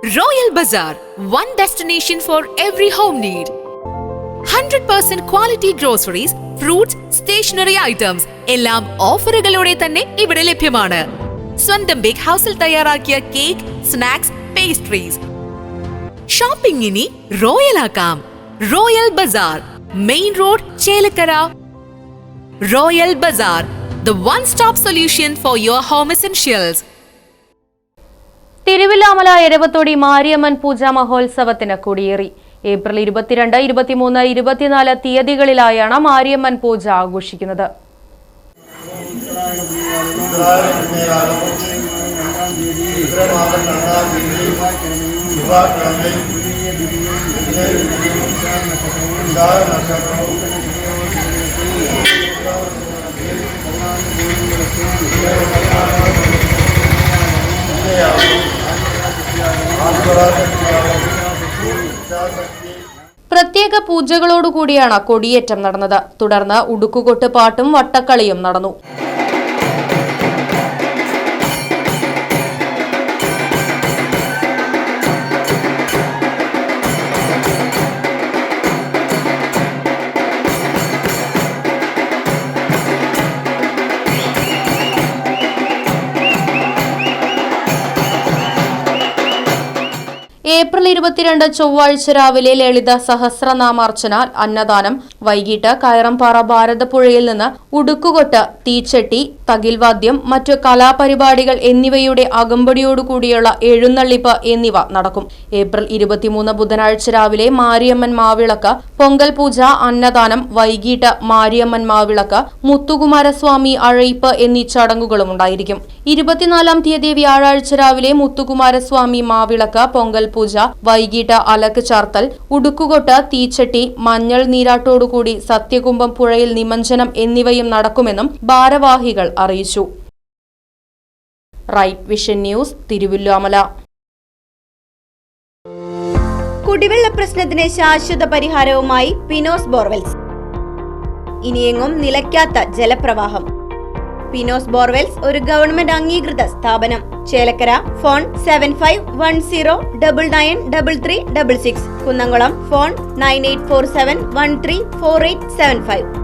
Royal Bazaar, one destination for every home need. 100% quality groceries, fruits, stationery items എല്ലാം ഓഫറുകളോടെ തന്നെ ഇവിടെ ലഭ്യമാണ്. സ്വന്തം ബേക്ക് ഹൗസിൽ തയ്യാറാക്കിയ കേക്ക്, സ്നാക്സ്, പേസ്ട്രീസ്. ഷോപ്പിംഗ് ഇനി റോയൽ ആക്കാം. Royal bazaar, main road, Chelakkara. Royal bazaar, the one-stop solution for your home essentials. Thiruvilwamala Eravathodi Mariamman puja മഹോത്സവത്തിന് കൊടിയേറി. ഏപ്രിൽ 22, 23, 24 തീയതികളിലായാണ് മാരിയമ്മൻ പൂജ ആഘോഷിക്കുന്നത്. പ്രത്യേക പൂജകളോടുകൂടിയാണ് കൊടിയേറ്റം നടന്നത്. തുടർന്ന് ഉടുക്കുകൊട്ട് പാട്ടും വട്ടക്കളിയും നടന്നു. ഏപ്രിൽ 22 ചൊവ്വാഴ്ച രാവിലെ ലളിത സഹസ്രനാമാർച്ചന, അന്നദാനം, വൈകിട്ട് കയറംപാറ ഭാരതപ്പുഴയിൽ നിന്ന് ഉടുക്കുകൊട്ട്, തീച്ചട്ടി, തകിൽവാദ്യം, മറ്റു കലാപരിപാടികൾ എന്നിവയുടെ അകമ്പടിയോടുകൂടിയുള്ള എഴുന്നള്ളിപ്പ് എന്നിവ നടക്കും. ഏപ്രിൽ 23 ബുധനാഴ്ച രാവിലെ മാരിയമ്മൻ മാവിളക്ക്, പൊങ്കൽ പൂജ, അന്നദാനം, വൈകിട്ട് മാരിയമ്മൻ മാവിളക്ക്, മുത്തുകുമാരസ്വാമി അഴയിപ്പ് എന്നീ ചടങ്ങുകളും ഉണ്ടായിരിക്കും. 24 തീയതി വ്യാഴാഴ്ച രാവിലെ മുത്തുകുമാരസ്വാമി മാവിളക്ക്, പൊങ്കൽ പൂജ, വൈകിട്ട് അലക്ക് ചാർത്തൽ, ഉടുക്കുകൊട്ട്, തീച്ചട്ടി, മഞ്ഞൾ നീരാട്ടോടുകൂടി സത്യകുംഭം പുഴയിൽ നിമഞ്ജനം എന്നിവയും നടക്കുമെന്നും ഭാരവാഹികൾ അറിയിച്ചു. Right vision news, Thiruvilwamala. കുടിവെള്ള പ്രശ്നത്തിന് ശാശ്വത പരിഹാരവുമായി പിനോസ് ബോർവെൽസ്. ഇനിയെങ്ങും നിലയ്ക്കാത്ത ജലപ്രവാഹം. പിനോസ് ബോർവെൽസ് ഒരു ഗവൺമെന്റ് അംഗീകൃത സ്ഥാപനം. ചേലക്കര. ഫോൺ 7510993366. കുന്നംകുളം. ഫോൺ 9847134875.